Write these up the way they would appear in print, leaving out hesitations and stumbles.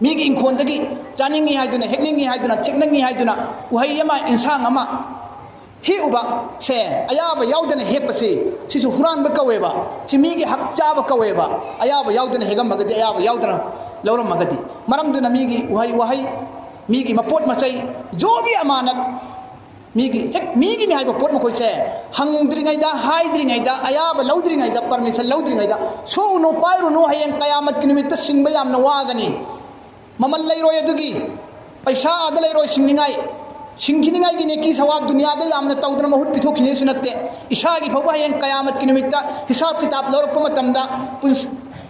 ꯃꯤꯒꯤ ꯏꯪꯈꯣꯜꯗꯒꯤ ꯆꯥꯅꯤꯡꯉꯤ ꯍꯥꯏꯗꯨꯅ ꯍꯦꯛꯅꯤꯡꯉꯤ ꯍꯥꯏꯗꯨꯅ ꯊꯦꯛꯅꯤꯡꯉꯤ ꯍꯥꯏꯗꯨꯅ ꯎꯍꯩ ꯑꯃ ꯏꯟꯁꯥꯡ ꯑꯃ ꯍꯦꯛꯎꯕ ꯁꯦ ꯑꯌꯥꯕ ꯌꯥꯎꯗꯅ ꯍꯦꯛꯄꯁꯤ ꯁꯤꯁꯨ ꯍꯨꯔꯥꯟꯕ ꯀꯧꯋꯦꯕ ꯁꯤ ꯃꯤꯒꯤ ꯍꯛ ꯆꯥꯕ ꯀꯧꯋꯦꯕ ꯑꯌꯥꯕ ꯌꯥꯎꯗꯅ ꯍꯦꯛꯑꯝꯃꯒꯗꯤ ꯑꯌꯥꯕ ꯌꯥꯎꯗꯅ ꯂꯧꯔꯝꯃꯒꯗꯤ ꯃꯔꯝꯗꯨꯅ ꯃꯤꯒꯤ ꯎꯍꯩ ꯋꯥꯍꯩ ꯃꯤꯒꯤ ꯃꯄꯣꯠ ꯃꯆꯩ ꯖꯣꯕꯤ ꯑꯃꯥꯅꯠ ꯃꯤꯒꯤꯅꯤ ꯍꯥꯏꯕ ꯄꯣꯠ ꯃꯈꯣꯏꯁꯦ ꯍꯪꯗ꯭ꯔꯤꯉꯩꯗ ꯍꯥꯏꯗ꯭ꯔꯤꯉꯩꯗ ꯑꯌꯥꯕ ꯂꯧꯗ꯭ꯔꯤꯉꯩꯗ ꯄꯔꯃꯤꯁꯟ ꯂꯧꯗ꯭ꯔꯤꯉꯩꯗ ꯁꯣꯛꯎꯅꯨ ꯄꯥꯏꯔꯨꯅꯨ ꯍꯌꯦꯡ ꯀꯌꯥꯃꯠꯀꯤ ꯅꯨꯃꯤꯠꯇ ꯁꯤꯡꯕ ꯌꯥꯝꯅ ꯋꯥꯒꯅꯤ ꯃꯃꯜ ꯂꯩꯔꯣꯏ ꯑꯗꯨꯒꯤ ꯄꯩꯁꯥ ꯑꯗ ꯂꯩꯔꯣꯏ ꯁꯤꯡꯅꯤꯡꯉꯥꯏ ꯁꯤꯡꯈꯤꯅꯤꯡꯉꯥꯏꯒꯤ ꯅꯦꯀꯤ ꯁꯋꯥꯕ ꯗꯨꯅꯤꯌꯥꯗ ꯌꯥꯝꯅ ꯇꯧꯗꯅ ꯃꯍꯨꯠ ꯄꯤꯊꯣꯛꯈꯤꯅꯦꯁꯨ ꯅꯠꯇꯦ ꯏꯁꯥꯒꯤ ꯐꯥꯎꯕ ꯍꯌꯦꯡ ꯀꯌꯥꯃꯠꯀꯤ ꯅꯨꯃꯤꯠꯇ ꯍꯤꯁꯥꯕ ꯀꯤꯇꯥꯕ ꯂꯧꯔꯛꯄ ꯃꯇꯝꯗ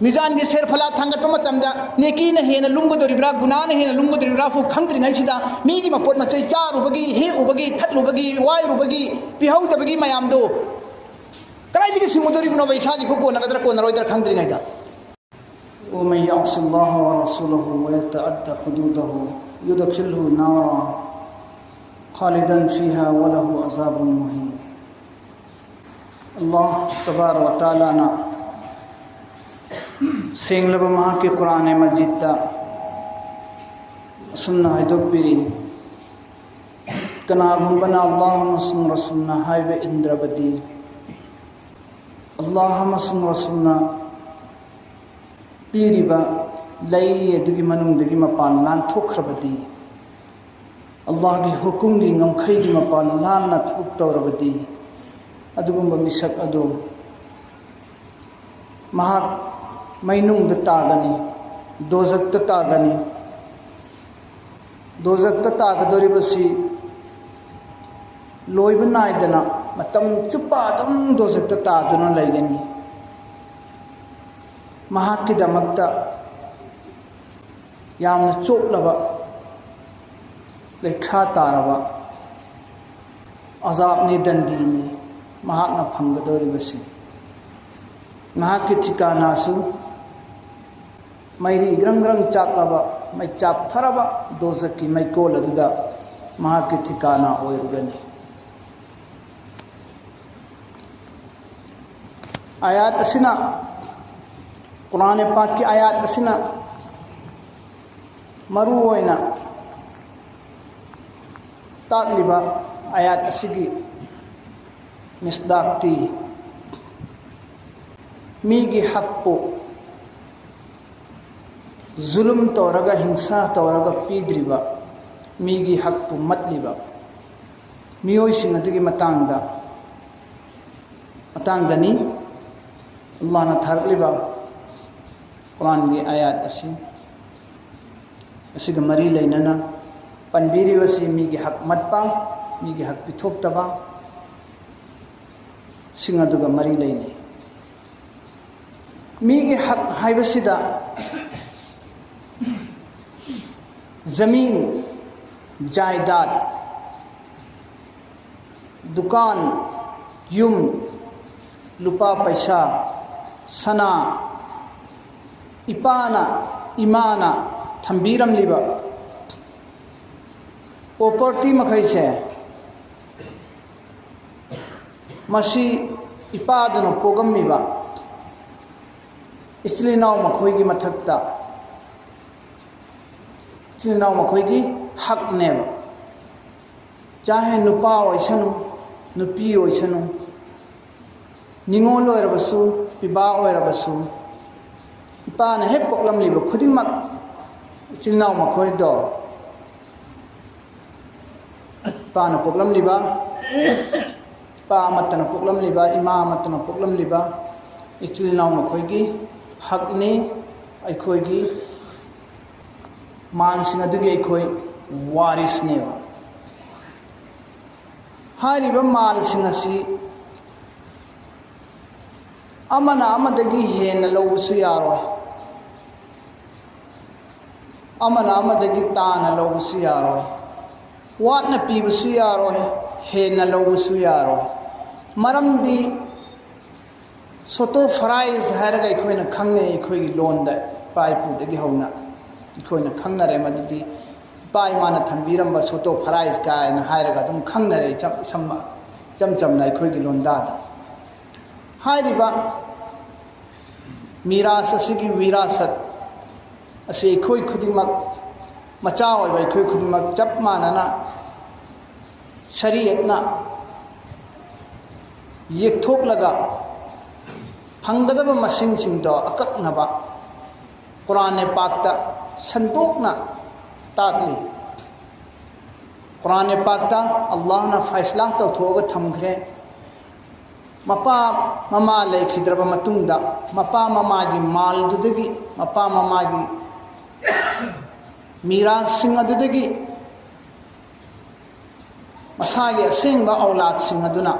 ꯃꯤꯖꯥꯟꯒꯤ ꯁꯦꯔ ꯐꯂꯥ ꯊꯥꯡꯒꯠꯄ ꯃꯇꯝꯗ ꯅꯦꯀꯤꯅ ꯍꯦꯟꯅ ꯂꯨꯝꯒꯗꯧꯔꯤꯕ꯭ꯔꯥ ꯒꯨꯅꯥꯅ ꯍꯦꯟꯅ ꯂꯨꯝꯒꯗꯧꯔꯤꯕ꯭ꯔꯥ ꯐꯥꯎ ꯈꯪꯗ꯭ꯔꯤꯉꯩꯁꯤꯗ ꯃꯤꯒꯤ ꯃꯄꯣꯠ ꯃꯆꯩ ꯆꯥꯔꯨꯕꯒꯤ ꯍꯦꯛꯎꯕꯒꯤ ꯊꯠꯂꯨꯕꯒꯤ ꯋꯥꯏꯔꯨꯕꯒꯤ ꯄꯤꯍꯧꯗꯕꯒꯤ ꯃꯌꯥꯝꯗꯣ ꯀꯗꯥꯏꯗꯒꯤ ꯁꯤꯡꯉꯨꯗꯧꯔꯤꯕꯅꯣꯕ ꯏꯁꯥꯒꯤ ꯐꯥꯎ ꯀꯣꯟꯅꯒꯗ꯭ꯔꯥ ꯀꯣꯟꯅꯔꯣꯏꯗ꯭ꯔꯥ ꯈꯪꯗ꯭ꯔꯤꯉꯩꯗ ومن يعص الله ورسوله ويتعدى حدوده يدخله نارا خالدا فيها وله عذاب مهين الله تبارك وتعالى سينغلب مهاكي قرآن مجيد سنة هيدوك بيري كناغم بنا اللهم سن رسولنا هايب اندربدي اللهم سن رسولنا بيريبا لي يدوكي منون دكي مپان لان توخربدي الله کی حکم کی نمخی کی مپان لان نہ تھوک توربدی ادگم بمشک ادو مہا مینung دتاگنی دوزک تتاگنی دوزک تتاگدوری بسی لویب نائدنا متم چپا دم دوزک تتاگدنا لائگنی مہا کی دمکتا یامنا چوک لبا लेखा तारबा अजाबनी दंदीनी महाकना फंगदोरिबसी महाकी ठिकानासु मैरी ग्रंग ग्रंग चाकलबा मै चाक फरबा दोजकी मैकोल अदुदा महाकी ठिकाना ओइरुगनी आयात असिना कुरान पाक की आयात असिना मरु ओइना ताकलिबा आयात असिगी मिसदाक्ति मीगी हक्पो जुलुम तौरगा हिंसा तौरगा पीद्रिबा मीगी हक्पो मतलिबा मियोइसिंग अदुगी मतंगदनी अल्लाह ना थारलिबा कुरान की आयात असिगा मरी लेनना पनबीरिवसी मीगी हक मतपा मीगी हक पिथोक्तबा सिंग अदुगा मरी लेने मीगी हक हाइबसिदा जमीन जायदाद दुकान युम लुपा पैसा सना इपाना इमाना थंबीरम लिबा प्रॉपर्टी मखै छे मसी इपादनो पोगमिबा इचलिनाव मखोइगी मथक्ता इचलिनाव मखोइगी हक नेबा चाहे नुपा ओइसनु नुपी ओइसनु निंगोल ओइरबसु पिबा ओइरबसु इपाना हेक पोगलमलिबा खुदिमक इचलिनाव मखोइदो पाना पोगलम लिबा पा मतन पोगलम लिबा इमा मतन पोगलम लिबा इचलिनाव मखोइगी हकने अखोइगी मानसिंग अदुगी अखोइ वारिसनेबा हारिबा मालसिंग असि अमना अमदगी हेन लौबसु यारोय अमना अमदगी ताना लौबसु यारोय वाटना पीबसु यारोय हेन लौबसु यारोय मरमदी सोतो फराइज हारगा इखोइना खंगने इखोइगी लोनदा पाइपुदगी हौना इखोइना खंगनरे मददी पाइ माना थंबीरंबा सोतो फराइज कायना हारगा दुम खंगनरे चमचमना इखोइगी लोनदादा हारिबा मीरास असिगी विरासत असे अखोई खुदिमक मचा ओइबा अखोई खुदिमक चप मानना शरीयतना येक्थोकलगा फंगदब मसिंग सिंगदो अककनबा कुरान पाकता संतोकना ताकली कुरान पाकता अल्लाह ना फैसला तौथोग थमखरे मपा ममा लेखिद्रब मतुंगदा मपा ममागी मालदुदगी मपा ममागी मीरास सिंग अदुदगी मसागे असेंबा औलाद सिंग अदुना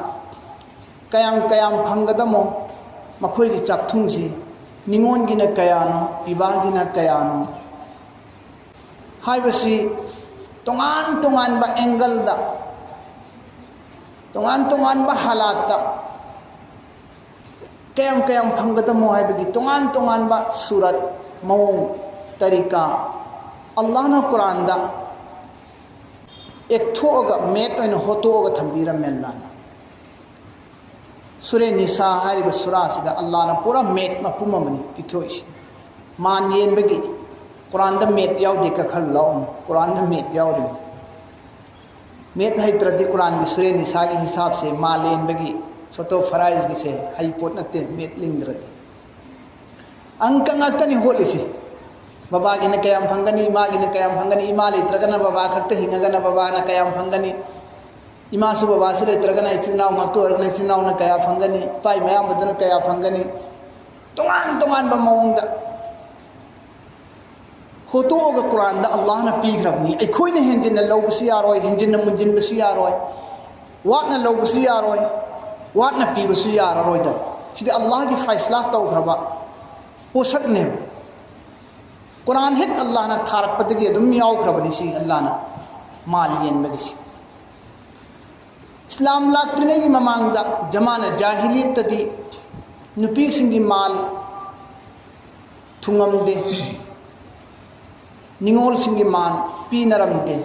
कयाम कयाम फंगदमो मखोई चाकथुंगसी निंगोनगिना कयानो इबागिना कयानो हाइबसी तोंगान तोंगान बा एंगल दा तोंगान बा हालात दा कयाम कयाम फंगदमो हाइबगी तोंगान बा सूरत मौंग तरीका अल्लाह ना कुरान दा एक थोगा मेट ओइन होतोगा थंबीरम अल्लाह सूरे निसा हारिब सूरा सिदा अल्लाह ना पूरा मेट मपुममनी पिथोइस मान येनबगी कुरान दा मेट यावदे का खल लाओ कुरान दा मेट यावरि मेट हैत्रदि कुरान की सूरे निसा के हिसाब से माल येनबगी छोटो फराइज की से हाई पोट नते मेट लिंद्रदि अंक ngakta ni holisi baba gi na kayam phangani ima gi na kayam phangani ima letragana baba khakta hingagana baba na kayam phangani ima su baba su letragana ichinaw ngakto organa ichinaw na kaya phangani pai mayam badana kaya phangani tongan ba maungda hoto ga quran da allah na pi grabni ai khoi na henjin na lob si yaroi henjin na munjin ba si yaroi wat na lob si yaroi wat na pi ba si yaroi da sidi allah gi faisla taw graba पोषक ने कुरान हित अल्लाह ना थारक पदगी अदुम याव खरबनी सी अल्लाह ना माल येन बगिसी इस्लाम लाक्त्रिने की ममांगदा जमाना जाहिलियत तदी नुपी सिंगी माल थुंगम दे निंगोल सिंगी माल P नरम दे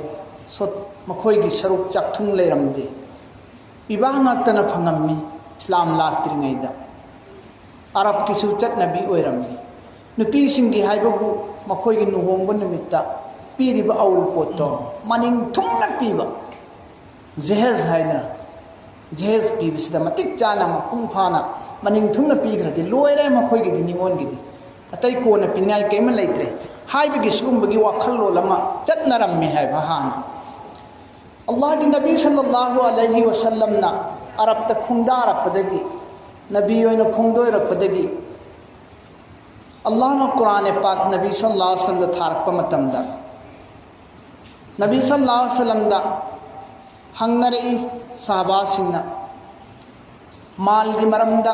सो मखोई की सरुक चकथुंग लेरम दे विवाह ngakta फंगम्मी इस्लाम लाक्त्रिने दा अरब की सूचत नबी ओरमी नुपी सिंगी हाइबबु मखोई नुहोंब निमित्ता पीरिब औल पोतो मनिंग थुंगना पीबा जहेज हाइना जहेज पीबसिदा मतिक चाना मपुंग फाना मनिंग थुंगना पीग्रदि लोयरे मखोई गी निंगोन गिदि अतै कोना पिनाय केम लैत्रे हाइबगी सुगुंबगी वाखल लोलमा चतनरम्मी हाइबा हान अल्लाह की नबी सल्लल्लाहु अलैहि वसल्लम ना अरब त खुंगदारपदगी नबी ओइना खुंगदोइरपदगी अल्लाह ना कुरान पाक नबी सल्लल्लाहु अलैहि वसल्लम थारक मतमदा नबी सल्लल्लाहु अलैहि वसल्लम दा हंगनरई साहबा सिंगना माल की मरमदा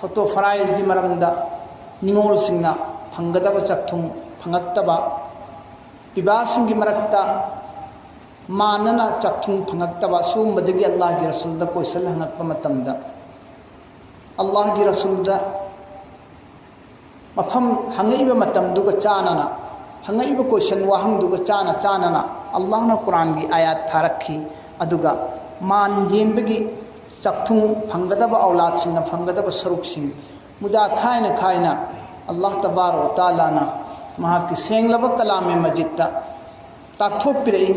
सतो फराइज की मरमदा निंगोल सिंगना फंगदब चकथुंग फंगक्तबा पिबा सिंग की मरक्ता मानना चकथुंग फंगक्तबा सुमदगी अल्लाह की रसूल दा कोइसल हंगक्प मतमदा अल्लाह की रसूल दा मफम हंगईबा मतमदुगा चानना हंगईबा क्वेश्चन वाहंगदुगा चानना अल्लाह ना कुरान की आयत थारखी अदुगा मान येनबगी चकथुंग फंगदबा औलाद सिंग फंगदबा सरुक सिंग मुदा खायना अल्लाह तबारक तआला ना महा की सेंगलब कलाम मजिद ता ताथोपिरई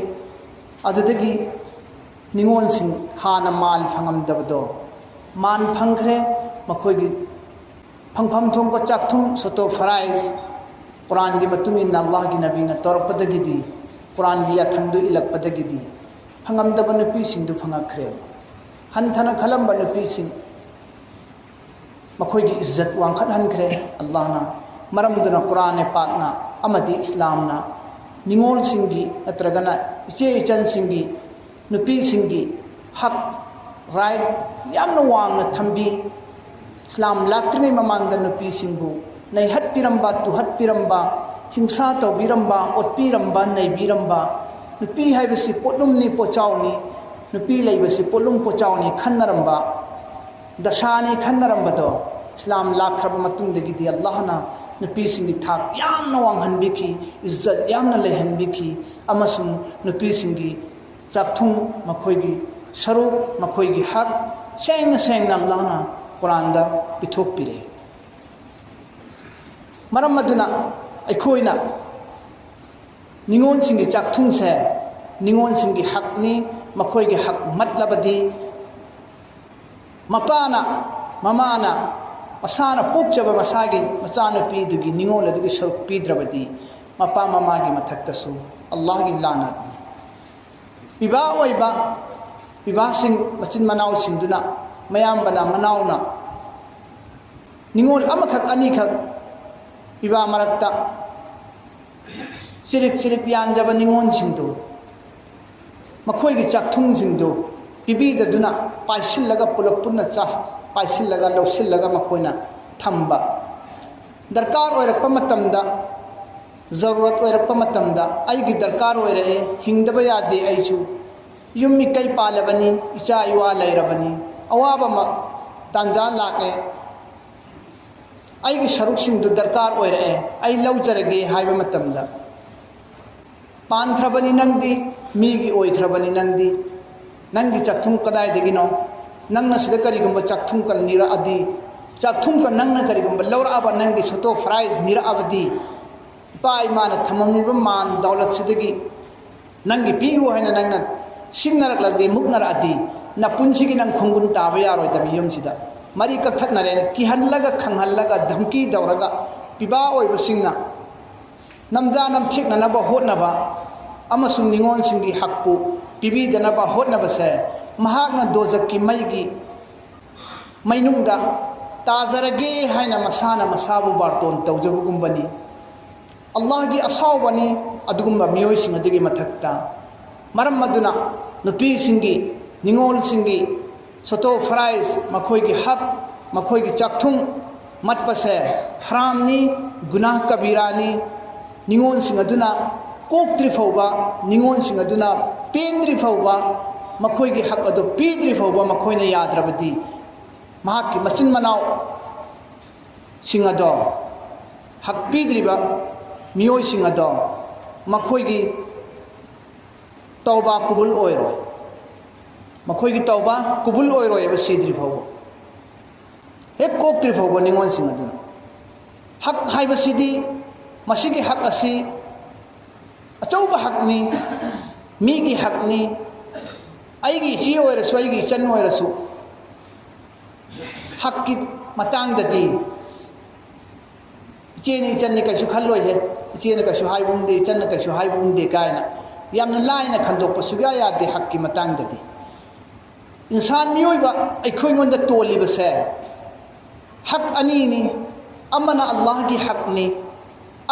अदुदगी निंगोन सिंग हाना माल फंगमदबदो मान फंखरे मखोगी फंगफम थोंग चाकथुंग सतो फराइज कुरान की मतुंगिन अल्लाह की नबी ना तौरपदगिदी कुरान की याथंगदु इलकपदगिदी फंगमदब नुपी सिंधु फंगखरे हंथना खलंब नुपी सिंग मखोगी इज्जत वांखत हनखरे अल्लाह ना मरमदुना कुरान पाकना अमदी इस्लाम ना निंगोल सिंगी नत्रगना इचे इचन सिंगी नुपी सिंगी हक राइट यामना वांगना थंबी इस्लाम लाक्त्रिङै ममांगदा नुपी सिंबु नैहत पिरंबा तुहत पिरंबा हिंसा तौबिरंबा ओटपिरंबा नैबिरंबा नुपी हाइबसी पोलुमनी पोचावनी नुपी लैबसी पोलुम पोचावनी खन्नरंबा दशानी खन्नरंबदो इस्लाम लाखरब मतुंगदगिदी अल्लाह ना नुपी सिंगी थाक यामना वांगहनबिखी इज्जत यामना लेहनबिखी अमसुं नुपी सिंगी चाकथुंग मखोगी सरुक मखोगी हक सेंग अल्लाह ना कुरान दा पिथोक पिरे मरम मदुना अखोइना निगोन सिंगी चाकथुंग से निगोन सिंगी हकनी मखोई के हक मतलबदी मपाना ममाना मसाना पोक्चब मसागी मचानुपी दुगी निगोल अदुगी सरुक पीद्रबदी मपा ममागी मथक्तसु अल्लाह की लानत विवाह ओइबा विवाह सिंग मचिन मनाव सिंदुना मयाम बना मनावना निगोल अमखक अनिखक विवाह मरक्ता चिरिक चिरिक यानजब निगोन सिंदु मखोई की चाकथुंग सिंदु पिबीदुना पाइसिल्लगा पुलप पुन्ना चास पाइसिल्लगा लौसिल्लगा मखोइना थंबा दरकार ओइरक्पा मतमदा जरूरत ओइरक्पा मतमदा आइगी दरकार ओइरे हिंगदबा यादे आइसु युम्मी कई पालबनी इचा इवा लैरबनी अवाबा मक तांजा लाके आइगी सरुकसिंगदु दरकार ओइरे आई लौजरगे हाइबा मतमदा पानख्रबनी नंगदी मीगी ओइख्रबनी नंगदी नंगी चाकथुंग कदाइदगिनो नंगना सिदा करिगुंबा चाकथुंग कन निराअदी चाकथुंग कन नंगना करिगुंबा लौराबा नंगी सोतो फ्राइज निराअबदी पाई माना थममिबा मान दौलत सिदगी नंगी पीगु हैना नंगना सिंगनरकलदी मुकनरअदी ना पुंसिगी नंग खुंगुन ताबा यारोइदमी युमसिदा मरी कथकनरे किहल्लगा खंगहल्लगा धमकी दौरगा पिबा ओइबसिंगना नमजा नमथिकननबा होटनबा अमसुंग निगोन सिंगी हकपु पिबीदनबा होटनबसे महागना दोजकी मैगी मैनुंगदा ताजरगे हाइना मसाना मसाबु बार्तोन तौजबुगुंबनी अल्लाह की असावबनी अदुगुंबा मियोइसिंग अदुगी मथक्ता मरम मदुना नुपी सिंगी निगोल सिंगी सोतो फ्राइज मखोई की हक मखोई की चाकथुंग मतपसे हरामनी गुनाह कबीरानी निगोन सिंग अदुना कोक्त्रि फौबा निगोन सिंग अदुना पेंद्रि फौबा मखोई की हक अदु पीद्रि फौबा मखोइना याद्रबदी महाकी मचिन मनाव सिंग अदो हक पीद्रिबा मियोय सिंग अदो मखोई की तौबा कुबुल ओइरो मखोई की तौबा कुबुल ओइरो एबा सीद्रि फौबा हेक कोक्त्रि फौबा निगोन सिंग अदुना हक हाइबसिदी मसीगी हक असी अचौबा हकनी मीगी हकनी आइगी इची ओइरसु आइगी इचन ओइरसु हक की मतांगददी इचेनी इचन्नी कैसु खल्लोय हे इचेनी कैसु हाइबुंदे इचन्ना कैसु हाइबुंदे कायना यामना लाइना खंदोकपा सुग्या यादे हक की मतांगददी इंसान मियोइबा अखोइंगोंदा तोलिबसे हक अनीनी अमना अल्लाह की हकनी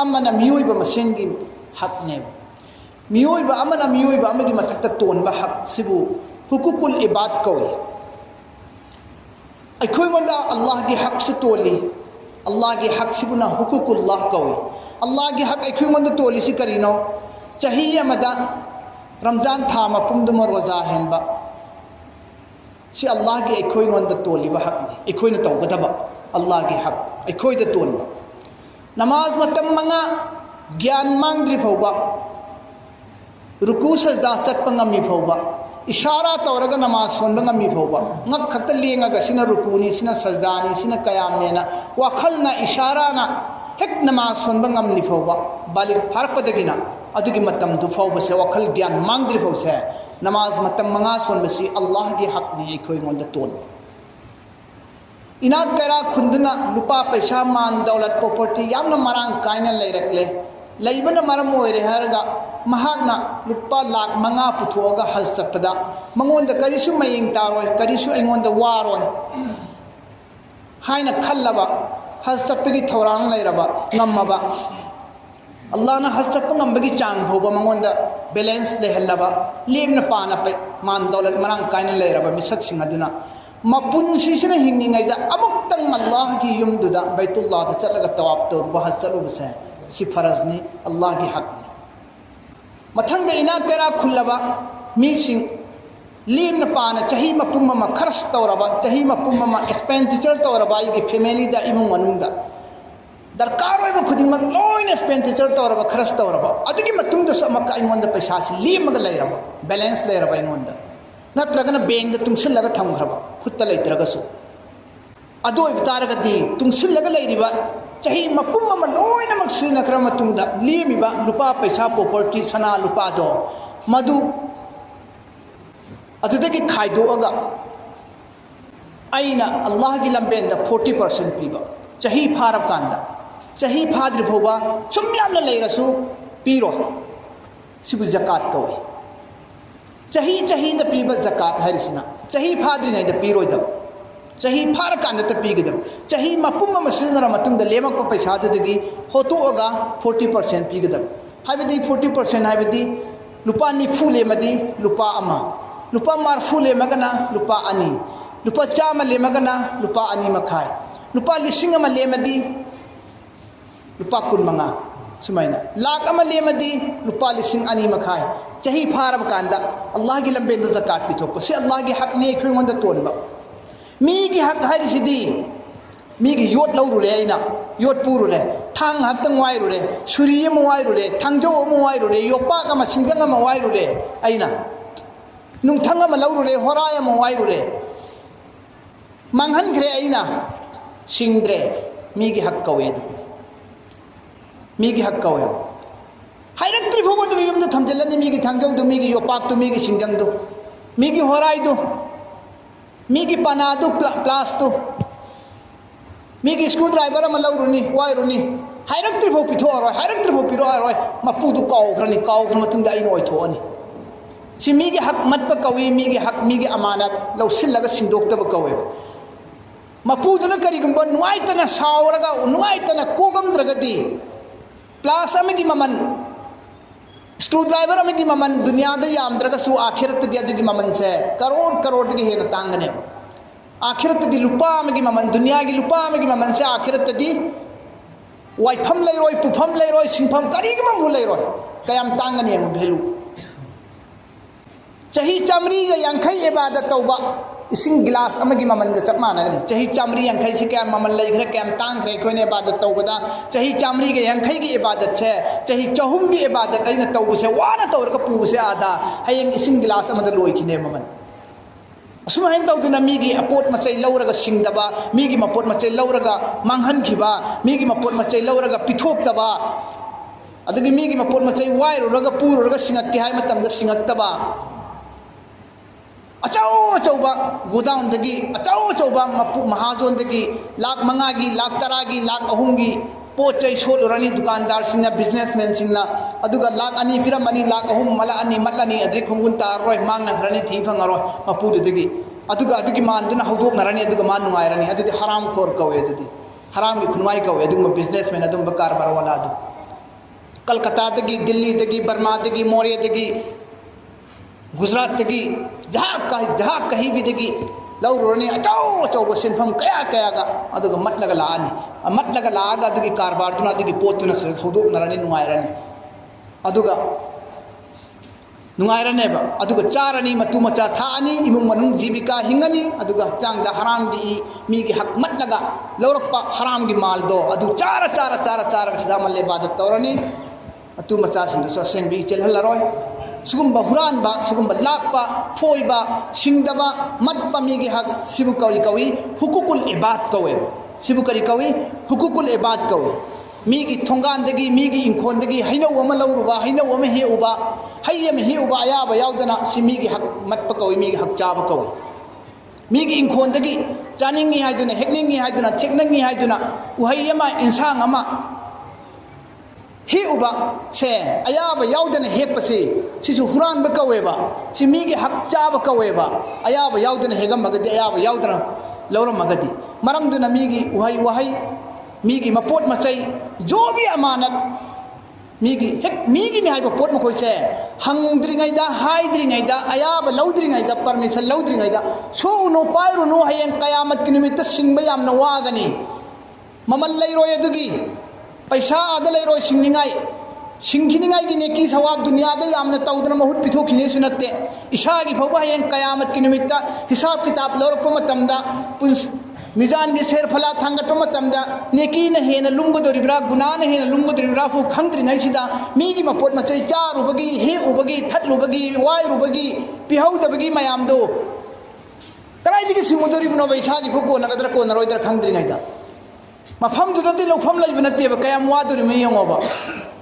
अमना मियोइबा मसेंगी हकने मियोइबा अमना मियोइबा अमगी मथक्ता तोनबा हक सिबु हुकुकुल इबाद कौई अखोइंगोंदा अल्लाह की हक से तोली अल्लाह की हक सिबुना हुकुकुल्लाह कौई अल्लाह की हक अखोइंगोंदा तोली सि करिनो चाही अमदा रमजान था मपुमदुमा रोजा हेनबा सि अल्लाह की अखोइंगोंदा तोलीबा हकनी अखोइना तौगदबा अल्लाह की हक अखोइदा तोनबा नमाज मतम मंगा ज्ञान मांगद्रि फौबा रुकू सजदा चटप ngami फौबा इशारा तौरगा नमाज सोनबा ngami फौबा ngak खक्ता लेंगा सिना रुकूनी सिना सजदानी सिना कयामनेना वाखलना इशाराना हेक नमाज सोनबा ngami फौबा बालिक फारपदगिना अदुगी मतम दु फौबसे वाखल ज्ञान मांगद्रि फौसे नमाज मतम मंगा सोनबसी अल्लाह की हक नि एखोइ मोंदा तोन इना करा खुंदना लुपा पैसा मान दौलत प्रॉपर्टी यामना मरांग कायना लेरकले लैबना मरम ओइरे हरगा महागना लुपा लाख मंगा पुथोगा हज चपदा मंगोंदा करिसु मयिंग तारोय करिसु अइंगोंदा वारोय हाइना खल्लबा हज चपगी थौरांग लैरबा ngमबा अल्लाह ना हज चप ngमबगी चांग भोबा मंगोंदा बैलेंस लेहल्लबा लेमना पाना पे मान दौलत मरांग कायना लैरबा मिसक सिंग अदुना मपुनसीना हिंगिंगैदा अमुक्तंग अल्लाह की युमदुदा बैतुल्लाह दा चलगा तवाफ तौरबा हज चलुबसे सि फरजनी अल्लाह की हक मथंग इना करा खुल्लबा मीसिंग लेमना पाना चाही मपुम्मा खर्च तौरबा चाही मपुम्मा एक्सपेंडिचर तौरबा की फैमिली दा इमुंग मनुंगदा दरकार होइबा खुदिमक लोइन एक्सपेंडिचर तौरबा खर्च तौरबा अदुगी मतुंगदा समक अइंगोंदा पैसा सि लेमगा लैरबा बैलेंस लैरबा अइंगोंदा नत्रगना बैंक दा तुंगसिल्लगा थमखरबा खुत्ता लैत्रगसु अदोइब तारगदी तुंगसिल्लगा लैरिबा चाही मपुम अमा लोइनमक सिजनखरा मतुंगदा लेमिबा लुपा पैसा प्रॉपर्टी सना लुपा दो मधु अदुदगी खाइदोअगा अइना अल्लाह की लंबेंद 40% पीबा चाही फारब कांदा चाही फाद्रि भोबा सुम यामना लेरसु पीरो सिबु जकात कवे चाही चाही द पीबा जकात हरिसना चाही फाद्रि नै द पीरोइद चाही फार कांदा त पीगदब चाही मपुम अमा सिजनरा मतुंग द लेमक पैसा दुदगी होतोअगा 40% पीगदब हाइबदी 40% हाइबदी लुपा निफु लेमदी लुपा अमा लुपा मारफु लेमगना लुपा अनि लुपा चामा लेमगना लुपा अनि मखाय लुपा लिसिंग अमा लेमदी लुपा कुनमंगा सुमाइना लाख अमा लेमदी लुपा लिसिंग अनि मखाय चाही फारब कांदा अल्लाह की लंबेंद ज़कात पिथोप से अल्लाह की हक ने खंगोंद तोनबा मी की हक हारिसिदी मी की योट लौरुरे आइना योट पुरुरे थांग हक्तंग वाइरुरे सुरी अमा वाइरुरे थांजो अमा वाइरुरे योपाक अमा सिंगंग अमा वाइरुरे आइना नुंगथंग अमा लौरुरे होराय अमा वाइरुरे मांगहनख्रे आइना सिंग्रे मी की हक कवेद मी की हक कवे हाइरक्ट्रि फोबो तो युमद थमजलनी मी की थांजो दो मी की योपाक तो मी की सिंगंग दो मी की होराय दो मी की पना दो प्लास दो मी की स्क्रू ड्राइवर अमा लौरुनी वाइरुनी हाइरक्ट्रि फो पिथोरो हाइरक्ट्रि फो पिरोरो मपु दु काउख्रनी काउख्र मतुंग दाइन ओइथोनी सि मी की हक मतप कवी मी की हक मी की अमानत लौसिलगा सिंदोक्तब कवे मपुदुना करिगुंबा नुआइतना सावरगा नुआइतना कोगमद्रगदी प्लास अमगी ममन स्क्रू ड्राइवर अमगी ममन दुनियादा यामद्रगसु आखिरतदी अदुगी ममन से करोड़ करोड़ की हेन तांगने आखिरतदी लुपा अमगी ममन दुनिया की लुपा अमगी ममन से आखिरतदी वाइफम लेरोय पुफम लेरोय सिंफम करिगम भु लेरोय कयाम तांगने भेलू चाही चामरी यांखई इबादत तौबा इसिंग गिलास अमगी ममन ग चप मानगनी चाही चामरी यांखई से क्या ममन लेखरे क्या तांगरे कोने इबादत तौबदा चाही चामरी के यांखई की इबादत छे चाही चहुम की इबादत अइना तौबु से वाना तौरक पुबु से आदा हयेंग इसिंग गिलास अमद लोइखिने ममन असुमहन तौदुना मीगी अपोट मचै लौरगा सिंगदबा मीगी मपोट मचै लौरगा मांगहनखिबा मीगी मपोट मचै लौरगा पिथोक्तबा अदगी मीगी मपोट मचै वाइरुरगा पुरुरगा सिंगक्के हाय मतमदा सिंगक्तबा अचाउ अचौबा गोदाउन दगी अचाउ अचौबा महाजोन दगी लाख मंगागी लाख तरागी लाख अहुमगी पोचै सोलुरनी दुकानदार सिंगना बिजनेसमैन सिंगना अदुगा लाख अनि पिरमनी लाख अहुम मला अनि मटलनी अद्रि खुंगुन तारोय मांगना खरनी थी फंगरोय मपुदु दगी अदुगा अदुगी मानदुना हौदोक नरनी अदुगा मान नुगायरनी अदुदी हराम खोर कवे अदुदी हराम की खुनवाई कवे अदुगा बिजनेसमैन अदुम कारबार वाला अदु कलकत्ता दगी दिल्ली दगी बर्मा दगी मोरे दगी गुजरात दगी जहाँ कहीं भी दगी लौरुरनी अचाउ अचौब सिंफम कया कयागा अदुगा मटलगा लानी मटलगा लागा अदुगी कारबारदुना अदुगी पोतुना से हौदोकनरनी नुगायरनी अदुगा नुगायरनेबा अदुगा चारनी मतु मचा थानी इमुंग मनुंग जीविका हिंगनी अदुगा चांगदा हराम गी मीगी हक मटलगा लौरप्पा हराम गी माल दो अदु चारा चारा चारा चारा सदा मल्ले इबादत तौरनी अतु मचा सिंदसो असेंबी चलहलरोय सुगुम्बा हुरानबा सुगुम्बा लापा फोइबा सिंगदबा मतपा मीगी हक सिबु कौरी कवी हुकुकुल इबाद कवे सिबु करी कवी हुकुकुल इबाद कवे मीगी थोंगानदगी मीगी इंखोनदगी हैनौ अमा लौरुबा हैनौ अमा हेउबा है अमा हेउबा अयाबा याउदना सि मीगी हक मतपा कवी मीगी हक चाबा कवी मीगी इंखोनदगी चानिंगी हाइदुना हेकनिंगी हाइदुना थेकनंगी हाइदुना उहै अमा इंसांग अमा हे उबा से अयाब याउदन हेकपसे सिसु हुरानब कवेबा सि मीगी हक चाब कवेबा अयाब याउदन हेगमगदि अयाब याउदन लौरमगदि मरमदुना मीगी उहै वहै मीगी मपोट मचै जो भी अमानत मीगी हेक मीगी ने हाइबा पोट मखोय से हंगद्रिङैदा हाइद्रिङैदा अयाब लौद्रिङैदा परमिशन लौद्रिङैदा सोउनो पाइरुनो हयें कयामत कि निमित्त सिंगबा यामना वागनी ममल लैरोय अदुगी पैसा आदा लैरोय सिंगनिङाय सिंखिनिङाय गी नेकी सवाब दुनियादा यामना तौदना महुत पिथोखिने सुनते इसागी फौबा हयें कयामत कि निमित्त हिसाब किताब लौरप मतमदा मिजान की शेर फला थांगट मतमदा नेकी न हेन लुंगदोरिब्रा गुना न हेन लुंगदोरिब्रा फु खंद्रिङैसिदा मीगी मपोट मचै चारुबगी हे उबगी थटलुबगी वाइरुबगी पिहौदबगी मयामदो कराइदिगी सिमुदोरिबनो बैसागी फु कोनगदरा कोनरोइदरा खंद्रिङैदा ꯃꯐꯝꯗꯨꯗꯗꯤ ꯂꯧꯐꯝ ꯂꯩꯕ ꯅꯠꯇꯦꯕ ꯀꯌꯥꯝ ꯋꯥꯗꯣꯔꯤꯃꯤ ꯌꯦꯡꯉꯣꯕ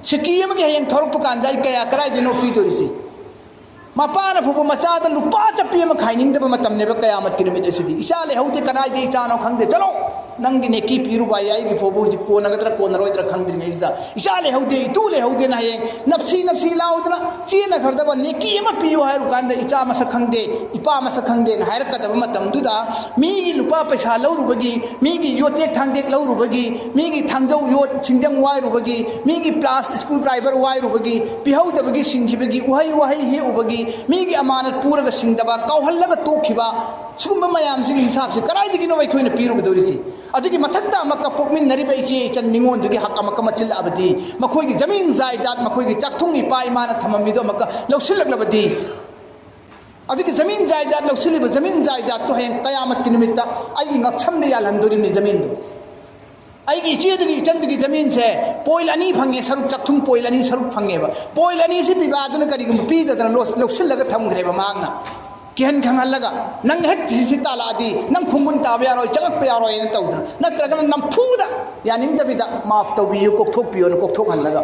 ꯁꯤꯀꯤ ꯑꯃꯒꯤ ꯍꯌꯦꯡ ꯊꯣꯔꯛꯄ ꯀꯥꯟꯗ ꯑꯩ ꯀꯌꯥ ꯀꯗꯥꯏꯗꯅꯣ ꯄꯤꯗꯣꯔꯤꯁꯤ ꯃꯄꯥꯅ ꯐꯥꯎꯕ ꯃꯆꯥꯗ ꯂꯨꯄꯥ ꯆꯞꯄꯤ ꯑꯃ ꯈꯥꯏꯅꯤꯡꯗꯕ ꯃꯇꯝꯅꯦꯕ ꯀꯌꯥꯃꯠꯀꯤ ꯅꯨꯃꯤꯠ ꯑꯁꯤꯗꯤ ꯏꯆꯥ ꯂꯩꯍꯧꯗꯦ ꯀꯗꯥꯏꯗ ꯏꯆꯥꯅꯣ ꯈꯪꯗꯦ ꯆꯠꯂꯣ ꯅꯪꯒꯤ ꯅꯦꯛꯀꯤ ꯄꯤꯔꯨꯕ ꯑꯩꯒꯤ ꯐꯥꯎꯕ ꯍꯧꯖꯤꯛ ꯀꯣꯟꯅꯒꯗ꯭ꯔꯥ ꯀꯣꯟꯅꯔꯣꯏꯗ꯭ꯔꯥ ꯈꯪꯗ꯭ꯔꯤꯉꯩꯁꯤꯗ ꯏꯆꯥ ꯂꯩꯍꯧꯗꯦ ꯏꯇꯨ ꯂꯩꯍꯧꯗꯦꯅ ꯍꯌꯦꯡ ꯅꯞꯁꯤ ꯂꯥꯎꯗꯅ ꯆꯦꯟꯅꯈ꯭ꯔꯗꯕ ꯅꯦꯛꯀꯤ ꯑꯃ ꯄꯤꯌꯨ ꯍꯥꯏꯔꯨ ꯀꯥꯟꯗ ꯏꯆꯥ ꯃꯁꯛ ꯈꯪꯗꯦ ꯏꯄꯥ ꯃꯁꯛ ꯈꯪꯗꯦꯅ ꯍꯥꯏꯔꯛꯀꯗꯕ ꯃꯇꯝꯗꯨꯗ ꯃꯤꯒꯤ ꯂꯨꯄꯥ ꯄꯩꯁꯥ ꯂꯧꯔꯨꯕꯒꯤ ꯃꯤꯒꯤ ꯌꯣꯠꯇꯦꯛ ꯊꯥꯡꯗꯦꯛ ꯂꯧꯔꯨꯕꯒꯤ ꯃꯤꯒꯤ ꯊꯥꯡꯖꯧ ꯌꯣꯠ ꯁꯤꯡꯖꯪ ꯋꯥꯏꯔꯨꯕꯒꯤ ꯃꯤꯒꯤ ꯄ꯭ꯂꯥꯁ ꯁ꯭ꯀ꯭ꯔꯨ ꯗ꯭राꯏꯚꯔ ꯋꯥꯏꯔꯨꯕꯒꯤ ꯄꯤꯍꯧꯗꯕꯒꯤ ꯁꯤꯡꯈꯤꯕꯒꯤ ꯋꯥꯍꯩ ꯍꯦꯛꯎꯕꯒꯤ ꯃꯤꯒꯤ ꯑꯃꯥꯅꯠ ꯄꯨꯔꯒ ꯁꯤꯡꯗꯕ ꯀꯥꯎꯍꯜꯂꯒ ꯇꯣꯛꯈꯤꯕ ꯁꯤꯒꯨꯝꯕ ꯃꯌꯥꯝꯁꯤꯒꯤ ꯍꯤसाꯕꯁꯤ ꯀꯗꯥꯏꯗꯒꯤꯅꯣ ꯑꯩꯈꯣꯏꯅ ꯄꯤꯔꯨꯒꯗꯧꯔꯤꯁꯤ ꯑꯗꯨꯒꯤ ꯃꯊꯛꯇ ꯑꯃꯛꯀ ꯄꯣꯛꯃꯤꯟꯅꯔꯤꯕ ꯏꯆꯦ ꯏꯆꯟ ꯅꯤꯉꯣꯟꯗꯨꯒꯤ ꯍꯛ ꯑꯃꯛꯀ ꯃꯆꯤꯜꯂꯛꯑꯕꯗꯤ ꯃꯈꯣꯏꯒꯤ ꯖꯃꯤꯟ ꯖꯥꯏꯗꯥꯠ ꯃꯈꯣꯏꯒꯤ ꯆꯥꯛꯊꯨꯡ ꯏꯄꯥ ꯏꯃꯥꯅ ꯊꯝꯃꯝꯃꯤꯗꯣ ꯑꯃꯛꯀ ꯂꯧꯁꯤꯜꯂꯛꯂꯕꯗꯤ ꯑꯗꯨꯒꯤ ꯖꯃꯤꯟ ꯖꯥꯏꯗꯥꯠ ꯂꯧꯁꯤꯜꯂꯤꯕ ꯖꯃꯤꯟ ꯖꯥꯏꯗꯥꯠꯇꯣ ꯍꯌꯦꯡ ꯀꯌꯥꯃꯠꯀꯤ ꯅꯨꯃꯤꯠꯇ ꯑꯩꯒꯤ ꯉꯛꯁꯝꯗ ꯌꯥꯜꯍꯟꯗꯣꯔꯤꯕꯅꯤ ꯖꯃꯤꯟꯗꯣ ꯑꯩꯒꯤ ꯏꯆꯦꯗꯨꯒꯤ ꯏꯆꯟꯗꯨꯒꯤ ꯖꯃꯤꯟꯁꯦ ꯄꯣꯏꯜ 2 ꯐꯪꯉꯦ ꯁꯔꯨꯛ ꯆꯥꯛꯊꯨꯡ ꯄꯣꯏꯜ 2 ꯁꯔꯨꯛ ꯐꯪꯉꯦꯕ ꯄꯣꯏꯜ 2ꯁꯤ ꯄꯤꯕꯥꯗꯨꯅ ꯀꯔꯤꯒꯨꯝꯕ ꯄꯤꯗꯗꯅ ꯂꯧꯁꯤꯜꯂꯒ ꯊꯝꯈ꯭ꯔꯦꯕ ꯃꯍꯥꯛꯅ ꯀꯤꯍꯟ ꯈꯪꯍꯜꯂꯒ ꯅꯪ ꯍꯦꯛ ꯁꯤ ꯇꯥꯜꯂꯛꯑꯗꯤ ꯅꯪ ꯈꯣꯡꯒꯨꯟ ꯇꯥꯕ ꯌꯥꯔꯣꯏ ꯆꯪꯉꯛꯄ ꯌꯥꯔꯣꯏꯅ ꯇꯧꯗꯅ ꯅꯠꯇ꯭ꯔꯒꯅ ꯅꯝꯐꯨꯗ ꯌꯥꯅꯤꯡꯗꯕꯤꯗ ꯃꯥꯐ ꯇꯧꯕꯤꯌꯨ ꯀꯣꯛꯊꯣꯛꯄꯤꯌꯨꯅ ꯀꯣꯛꯊꯣꯛꯍꯜꯂꯒ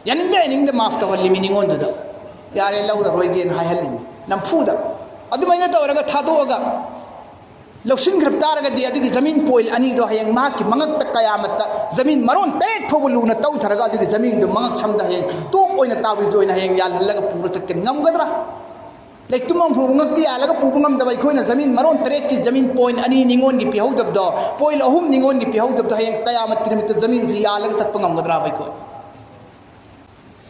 ꯌꯥꯅꯤꯡꯗ ꯃꯥꯐ ꯇꯧꯍꯜꯂꯤꯃꯤ ꯅꯤꯉꯣꯟꯗꯨꯗ ꯌꯥꯔꯦ ꯂꯧꯔꯔꯣꯏꯒꯦꯅ ꯍꯥꯏꯍꯜꯂꯤꯃꯤ ꯅꯝꯐꯨꯗ ꯑꯗꯨꯃꯥꯏꯅ ꯇꯧꯔꯒ ꯊꯥꯗꯣꯛꯑꯒ ꯂꯧꯁꯤꯟꯈ꯭ꯔꯕ ꯇꯥꯔꯒꯗꯤ ꯑꯗꯨꯒꯤ ꯖꯃꯤꯟ ꯄꯣꯏꯜ 2ꯗꯣ ꯍꯌꯦꯡ ꯃꯍꯥꯛꯀꯤ ꯃꯉꯛꯇ ꯀꯌꯥꯃꯠꯇ ꯖꯃꯤꯟ ꯃꯔꯣꯟ 3 ꯐꯥꯎꯕ ꯂꯨꯅ ꯇꯧꯊꯔꯒ ꯑꯗꯨꯒꯤ ꯖꯃꯤꯟꯗꯨ ꯃꯉꯛ ꯁꯝꯗ ꯍꯌꯦꯡ ꯇꯣꯛ ꯑꯣꯏꯅ ꯇꯥꯕꯤꯖ ꯑꯣꯏꯅ ꯍꯌꯦꯡ ꯌꯥꯜꯍꯜꯂꯒ ꯄꯨꯔ ꯆꯠꯀꯅꯤ ꯉꯝꯒꯗ꯭ꯔꯥ ꯂꯩꯇꯨꯝ ꯑꯃ ꯐꯥꯎꯕ ꯉꯛꯇꯤ ꯌꯥꯜꯂꯒ ꯄꯨꯕ ꯉꯝꯗꯕ ꯑꯩꯈꯣꯏꯅ ꯖꯃꯤꯟ ꯃꯔꯣꯟ 3ꯀꯤ ꯖꯃꯤꯟ ꯄꯣꯏꯟ 2 ꯅꯤꯉꯣꯟꯒꯤ ꯄꯤꯍꯧꯗꯕꯗꯣ ꯄꯣꯏꯜ 3 ꯅꯤꯉꯣꯟꯒꯤ ꯄꯤꯍꯧꯗꯕꯗꯣ ꯍꯌꯦꯡ ꯀꯌꯥꯃꯠꯀꯤ ꯅꯨꯃꯤꯠꯇ ꯖꯃꯤꯟꯁꯤ ꯌꯥꯜꯂꯒ ꯆꯠꯄ ꯉꯝꯒꯗ꯭ꯔꯥꯕ ꯑꯩꯈꯣꯏ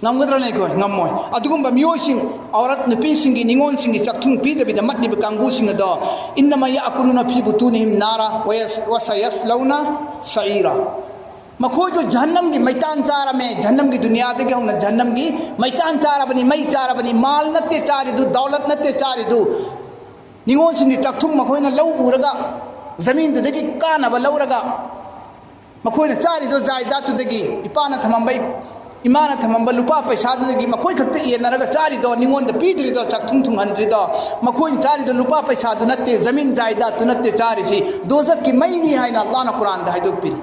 ngамꯒꯗ꯭ꯔꯥꯅꯦ ꯑꯩꯈꯣꯏ ꯉꯝꯃꯣꯏ ꯑꯗꯨꯒꯨꯝꯕ ꯃꯤꯑꯣꯏꯁꯤꯡ ꯑꯧꯔꯠ ꯅꯨꯄꯤꯁꯤꯡꯒꯤ ꯅꯤꯉꯣꯟꯁꯤꯡꯒꯤ ꯆꯥꯛꯊꯨꯡ ꯄꯤꯗꯕꯤꯗ ꯃꯠꯂꯤꯕ ꯀꯥꯡꯕꯨꯁꯤꯡ ꯑꯗꯣ ꯏꯟꯅꯃ ꯌꯥꯀꯨꯂꯨꯅ ꯐꯤ ꯕꯨꯇꯨꯅꯤꯍꯤꯝ ꯅꯥꯔꯥ ꯋꯁꯌꯁꯂꯧꯅ ꯁঈꯔꯥ ꯃꯈꯣꯏꯗꯣ ꯖꯍꯟꯅꯝꯒꯤ ꯃꯩꯇꯥꯟ ꯆꯥꯔꯝꯃꯦ ꯖꯍꯟꯅꯝꯒꯤ ꯗꯨꯅꯤꯌꯥꯗꯒꯤ ꯍꯧꯅ ꯖꯍꯟꯅꯝꯒꯤ ꯃꯩꯇꯥꯟ ꯆꯥꯔꯕꯅꯤ ꯃꯩ ꯆꯥꯔꯕꯅꯤ ꯃꯥꯜ ꯅꯠꯇꯦ ꯆꯥꯔꯤꯗꯨ ꯗꯧꯂꯠ ꯅꯠꯇꯦ ꯆꯥꯔꯤꯗꯨ ꯅꯤꯉꯣꯟꯁꯤꯡꯒꯤ ꯆꯥꯛꯊꯨꯡ ꯃꯈꯣꯏꯅ ꯂꯧ ꯎꯔꯒ ꯖꯃꯤꯟꯗꯨꯗꯒꯤ ꯀꯥꯅꯕ ꯂꯧꯔꯒ ꯃꯈꯣꯏꯅ ꯆꯥꯔꯤꯗꯣ ꯖꯥꯏꯗꯥꯠꯇꯨꯗꯒꯤ ꯏꯄꯥꯅ ꯊꯝꯃꯝꯕ ꯏꯃꯥꯅ ꯊꯝꯃꯝꯕ ꯂꯨꯄꯥ ꯄꯩꯁꯥꯗꯨꯗꯒꯤ ꯃꯈꯣꯏ ꯈꯛꯇ ꯌꯦꯟꯅꯔꯒ ꯆꯥꯔꯤꯗꯣ ꯅꯤꯉꯣꯟꯗ ꯄꯤꯗ꯭ꯔꯤꯗꯣ ꯆꯥꯛꯊꯨꯡ ꯊꯨꯡꯍꯟꯗ꯭ꯔꯤꯗꯣ ꯃꯈꯣꯏꯅ ꯆꯥꯔꯤꯗꯣ ꯂꯨꯄꯥ ꯄꯩꯁꯥꯗꯨ ꯅꯠꯇꯦ ꯖꯃꯤꯟ ꯖꯥꯏꯗꯥꯠꯇꯨ ꯅꯠꯇꯦ ꯆꯥꯔꯤꯁꯤ ꯗꯣꯖꯛꯀꯤ ꯃꯩꯅꯤ ꯍꯥꯏꯅ ꯑꯜꯂꯥꯍꯅ ꯀꯨꯔꯥꯟꯗ ꯍꯥꯏꯗꯣꯛꯄꯤꯔꯤ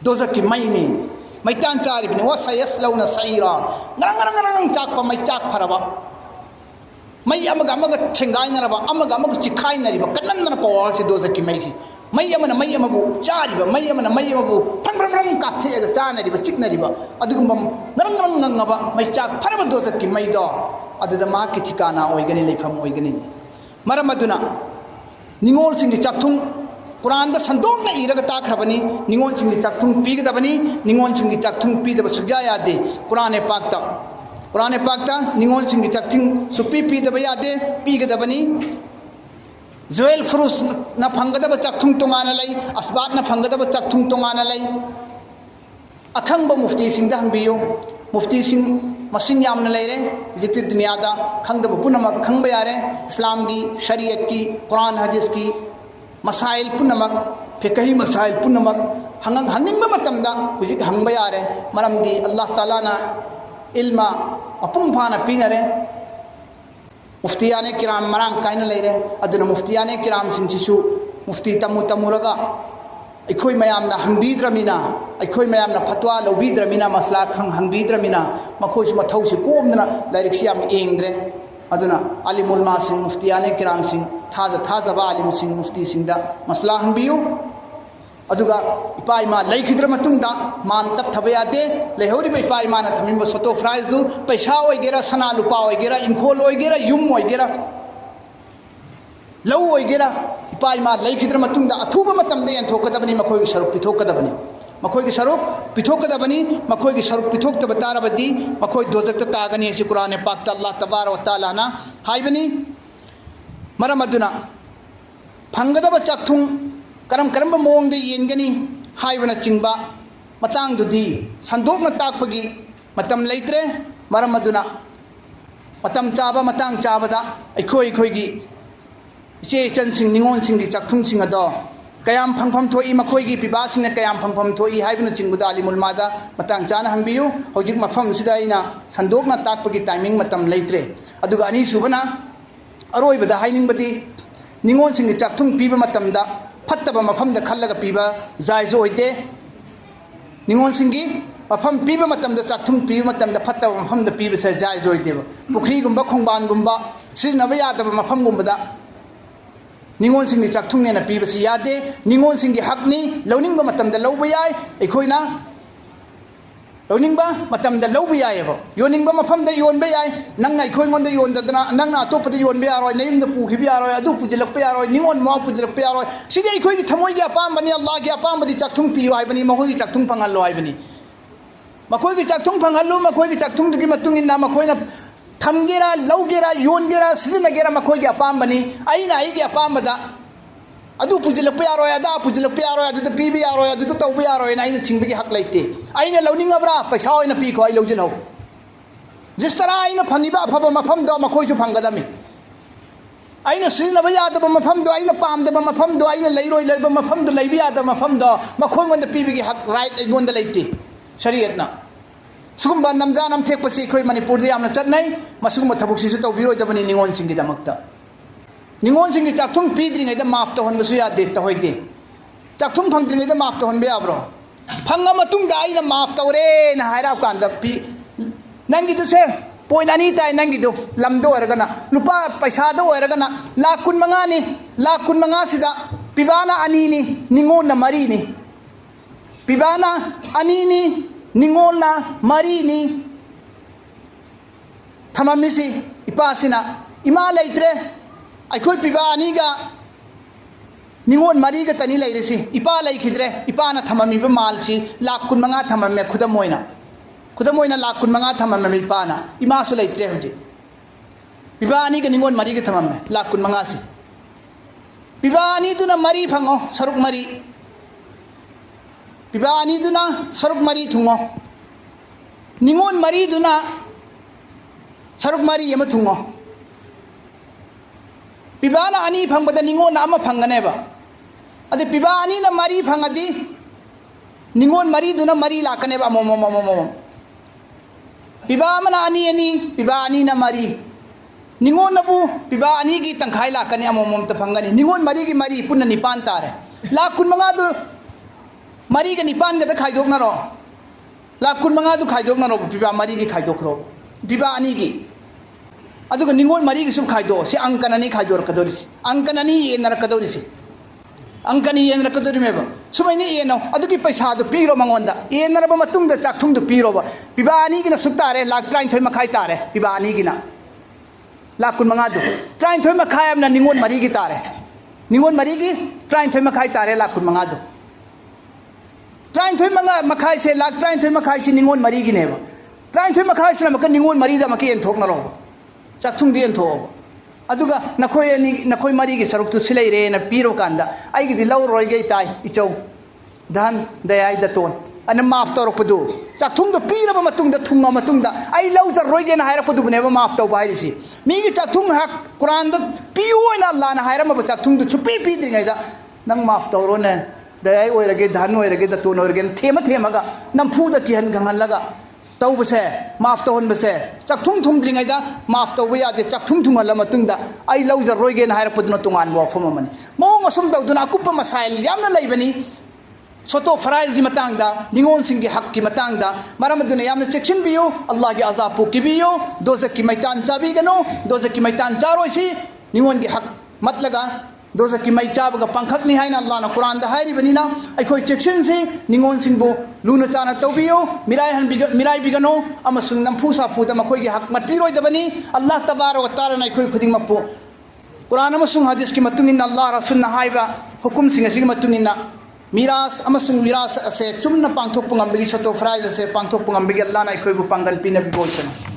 ꯗꯣꯖꯛꯀꯤ ꯃꯩꯅꯤ ꯃꯩꯇꯥꯟ ꯆꯥꯔꯤꯕꯅꯤ ꯋꯁꯌꯁꯂꯧꯅ ꯁঈꯔꯥ ꯉꯔꯪ ꯆꯥꯛꯄ ꯃꯩ ꯆꯥꯛ ꯐꯔꯕ ꯃꯩ ꯑꯃꯒ ꯊꯦꯡꯒꯥꯏꯅꯔꯕ ꯑꯃꯒ ꯆꯤꯈꯥꯏꯅꯔꯤꯕ ꯀꯟꯃꯟꯗꯅ ꯄꯋꯥꯔꯁꯤ ꯗꯣꯖꯛꯀꯤ ꯃꯩꯁꯤ ꯃꯩ ꯑꯃꯅ ꯃꯩ ꯑꯃꯕꯨ ꯆꯥꯔꯤꯕ ꯃꯩ ꯑꯃꯅ ꯃꯩ ꯑꯃꯕꯨ ꯐꯪ ꯀꯥꯞꯊꯦꯛꯑꯒ ꯆꯥꯅꯔꯤꯕ ꯆꯤꯛꯅꯔꯤꯕ ꯑꯗꯨꯒꯨꯝꯕ ꯉꯔꯪ ꯉꯪꯉꯕ ꯃꯩ ꯆꯥꯛ ꯐꯔꯕ ꯗꯣꯖꯛꯀꯤ ꯃꯩꯗꯣ ꯑꯗꯨꯗ ꯃꯍꯥꯛꯀꯤ ꯊꯤꯀꯥꯅꯥ ꯑꯣꯏꯒꯅꯤ ꯂꯩꯐꯝ ꯑꯣꯏꯒꯅꯤ ꯃꯔꯝ ꯑꯗꯨꯅ ꯅꯤꯉꯣꯜꯁꯤꯡꯒꯤ ꯆꯥꯛꯊꯨꯡ ꯀꯨꯔꯥꯟꯗ ꯁꯟꯗꯣꯛꯅ ꯏꯔꯒ ꯇꯥꯈ꯭ꯔꯕꯅꯤ ꯅꯤꯉꯣꯜꯁꯤꯡꯒꯤ ꯆꯥꯛꯊꯨꯡ ꯄꯤꯒꯗꯕꯅꯤ ꯅꯤꯉꯣꯜꯁꯤꯡꯒꯤ ꯆꯥꯛꯊꯨꯡ ꯄꯤꯗꯕ ꯁꯨꯛꯌꯥ ꯌꯥꯗꯦ ꯀꯨꯔꯥꯟ ꯄꯥꯛꯇ ꯅꯤꯉꯣꯜꯁꯤꯡꯒꯤ ꯆꯥꯛꯊꯨꯡ ꯁꯨꯛꯄꯤ ꯄꯤꯗꯕ ꯌꯥꯗꯦ ꯄꯤꯒꯗꯕꯅꯤ ꯖꯨꯋꯦꯜ ꯐ꯭ꯔꯨꯁꯅ ꯐꯪꯒꯗꯕ ꯆꯥꯛꯊꯨꯡ ꯇꯣꯉꯥꯟꯅ ꯂꯩ ꯑꯁꯕꯥꯠꯅ ꯐꯪꯒꯗꯕ ꯆꯥꯛꯊꯨꯡ ꯇꯣꯉꯥꯟꯅ ꯂꯩ ꯑꯈꯪꯕ ꯃꯨꯐꯇꯤꯁꯤꯡꯗ ꯍꯪꯕꯤꯌꯨ ꯃꯨꯐꯇꯤꯁꯤꯡ ꯃꯁꯤꯡ ꯌꯥꯝꯅ ꯂꯩꯔꯦ ꯍꯧꯖꯤꯛꯇꯤ ꯗꯨꯅꯤꯌꯥꯗ ꯈꯪꯗꯕ ꯄꯨꯝꯅꯃꯛ ꯈꯪꯕ ꯌꯥꯔꯦ ꯏꯁꯂꯥꯝꯒꯤ ꯁꯔꯤꯌꯠꯀꯤ ꯀꯨꯔꯥꯟ ꯍꯗꯤꯁꯀꯤ ꯃꯁꯥꯏꯜ ꯄꯨꯝꯅꯃꯛ ꯐꯤꯀꯍꯤ ꯃꯁꯥꯏꯜ ꯄꯨꯝꯅꯃꯛ ꯍꯪꯅꯤꯡꯕ ꯃꯇꯝꯗ ꯍꯧꯖꯤꯛ ꯍꯪꯕ ꯌꯥꯔꯦ ꯃꯔꯝꯗꯤ ꯑꯜꯂꯥꯍ ꯇꯥꯂꯥꯅ इल्मा मपुंग फाना पीनरे मुफ्तियाने किराम मरांग कायना लेरे अदुना मुफ्तियाने किराम सिंचिसु मुफ्ती तमुरगा अखोई मयामना हंगबीद्रमिना अखोई मयामना फतवा लौबीद्रमिना मसला हंगबीद्रमिना मखोइस मथौसि कोमना लाइरिक्सि याम एंग्रे अदुना आलिमुल मासिंग मुफ्तियाने किराम सिंग थाजबा आलिम सिंग मुफ्ती सिंगदा मसला हंगबियु अदुगा इपा इमा लेखिद्र मतुंगदा मान तब थबे यादे लेहौरिबा इपा इमाना थमिबा सोतो फ्राइज दु पैसा ओइगेरा सना लुपा ओइगेरा इंखोल ओइगेरा युम ओइगेरा लौ ओइगेरा इपा इमा लेखिद्र मतुंगदा अथुबा मतमदे यंथोकदबनी मखोइगी सरुप पिथोकदबनी मखोइगी सरुप पिथोकदबनी मखोइगी सरुप पिथोकतबा तारबदी मखोइ दोजकता तागनी असि कुरान पाकता अल्लाह तबारक व तआला ना हाइबनी मरमदुना फंगदबा चक्थुंग करम मोंग येंगनी हाइबना चिंबा मतंगदुदी संदोकना ताकपगी मतम लेत्रे मरम अदुना मतम चाबा मतंग चाबदा अखोईगी इचे चनसिंग निंगोनसिंगी चक्थुंगसिंग अदो कयाम फंगफम थोई मखोईगी पिबासिंगने कयाम फंगफम थोई हाइबना चिंबदा अलिमुल मादा मतंग चाना हंबियु हौजिक मफम सिदा इना संदोकना ताकपगी टाइमिंग मतम लेत्रे अदुगा अनी सुबना अरोइबदा हाइनिंगबदी निंगोनसिंगी चक्थुंग पीबा मतमदा फत्तब मफम खल्लग पीब जायज होते निगोन सिंगी मफम पीब मतम चाथुम पीब मतम फत्तब मफम पीब से जायज होते पुखरीगुम खोंबानगुम सिजनब यादब मफमगुम निगोन सिंगी चाथुंगने पीब से यादे निगोन सिंगी हकनी लौनिंग मतम लौब याय अखोइना लौनिंग मतम लौब यायब योनिंग मफम योनब याय नंगा अखोइगोंद योनदना नंगा अतोपद योनब यारोय नयुमद पुखिब यारोय अदु पुजलप यारोय निगोन माव पुजलप यारोय सिदि अखोइगी थमोइगी अपामबनी अल्लाहगी अपामबदी चाथुंग पियो हाइबनी मखोइगी चाथुंग फंगल्लो हाइबनी मखोइगी चाथुंग फंगल्लो मखोइगी चाथुंगदुगी मतुंगिना मखोइना थमगेरा लौगेरा योनगेरा सिजनगेरा मखोइगी अपामबनी अइना अइगी अपामबदा अदु पुजलप यारोय अदा पुजलप यारोय अदु पीब यारोय अदु तौब यारोय ना अइना छिंगबगी हक लेते अइना लौनिंगब्रा पैसा ओइना पीखो अइ लौजलौ जिस तरह अइना फंगिबा अफब मफमदो मखोइसु फंगदमी अइना सिजनब यादब मफमदो अइना पामदब मफमदो अइना लैरोय लैब मफमदो लैब यादब मफमदो मखोइगोंद पीबगी हक राइट अइगोंद लेते शरीयतना सुगुम्बा नमजा नमथेकपसी अखोइ मणिपुरदि यामना चतनै मसुगुम्बा थबुकसिसु तौबिरोइदबनि निगोन सिंगिदमक्ता निगोन सिंगी चाथुंग पीद्रिङैदा माफ तौहनबसु यादे तहोइदे चाथुंग फंग्द्रिङैदा माफ तौहनबे याब्रो फंगा मतुंगदा अइना माफ तौरे ना हाइरा कांदा पी नंगिदुसे पॉइंट अनि ताइ नंगिदु लमदो ओरगना लुपा पैसादो ओरगना लाख 15 नि लाख 15 सिदा पिबाना अनि नि निगोन मरी नि पिबाना अनि नि निगोन मरी नि थममिसि इपासिना इमा लेत्रे अखोई पिबा अनीगा निगोन मरीगा तनी लेरसी इपा लेखिद्रे इपाना थममिबा मालसी लाख 15 थममे खुदमोइना लाख 15 थममे इपाना इमासु लेत्रे हुजे पिबा अनीगा निगोन मरीगा थममे लाख 15 सी पिबा अनीदुना मरी फंगो सरुक मरी पिबा अनीदुना सरुक मरी थुंगो निगोन मरीदुना सरुक मरी यम थुंगो पिबाना अनि फंगबदा निगोन अमा फंगनेबा अदे पिबा अनि ना मरी फंगदी निगोन मरी दुना मरी लाकनेबा मोमोमोमोमो पिबा मना अनि पिबा अनि ना मरी निगोन नबु पिबा अनि की तंखाई लाकने अमोमोम त फंगनी निगोन मरी की मरी पुन्ना निपान तारे लाख 15 दु मरी के निपान गदा खाइदोकनारो लाख 15 दु खाइदोकनारो पिबा मरी की खाइदोकरो पिबा अनि की अदुगा निगोन मरी की सुब खाइदो से अंकननी खाइदोर कदोरिसी अंकननी ये नरकदोरिसी अंकनी ये नरकदोरिमेब सुमैनी ये नो अदुगी पैसा दु पीरो मंगोंदा ये नरब मतुंगदा चाथुंग दु पीरोबा पिबानी की न सुक्तारे लाख 33 मखाई तारे पिबानी की ना लाख 15 दु 33 मखाई amna निगोन मरी की तारे निगोन मरी की 33 मखाई तारे लाख 15 दु 33 मखाई से लाख 33 मखाई से निगोन मरी की नेबा 33 मखाई से मक निगोन मरी दा मके एंथोकनरो चाथुंग दियन थो अदुगा नखोई मरी की सरुक तु सिलेरे न पीरो कांदा आइगी दि लौ रोइगे ताई इचौ धन दयाई दतोन अन माफ तौरपदु चाथुंग दो पीरब मतुंग द थुंग मतुंग द आई लौ जर रोइगे न हायरपदु बनेबा माफ तौ बाइरिसी मीगी चाथुंग हक कुरान द पियो न अल्लाह न हायरम ब चाथुंग दु छुपी पीद्रिङै द नंग माफ तौरो न दयाई ओइरगे धन ओइरगे दतोन ओइरगे थेमगा नमफुद किहन गंगलगा तौबसे माफ तौहनबसे चाथुंग थुंद्रिङैदा माफ तौब यादे चाथुंग थुंगल मतुंगदा आई लौजर रोइगे न हायरपदुना तुंगान वाफम मनि मोंग असुम तौदुना कुप्प मसाइल यामना लैबनी सोतो फराइज की मतंगदा निगोन सिंह की हक की मतंगदा मरमदुना यामना सेक्शन बियो अल्लाह की अजाब पो किबियो दोजक की मैतान चाबीगनो दोजक की मैतान चारोइसी निगोन की हक मतलगा दोजक की मै चाबगा पंखकनी हाइना अल्लाह ना कुरान दा हाइरिबनिना अखोई सेक्शन से निगोन सिंह लूना चाना तौबियो मिराई बिगनो अमसुंग नमफु साफुदा मखोई की हक मत्पिरोइदबनी अल्लाह तबारक व तआला ना अखोई खुदिंग मपो कुरान अमसुंग हदीस की मतुंगिना अल्लाह रसूल ना हाइबा हुकुम सिंह सिग मतुंगिना मिरास अमसुंग मिरास असे चुमना पांथोक पंगंबगी सतो फ्राइज असे पांथोक पंगंबगी अल्लाह ना अखोई बु पंगन पिना बिगोइसना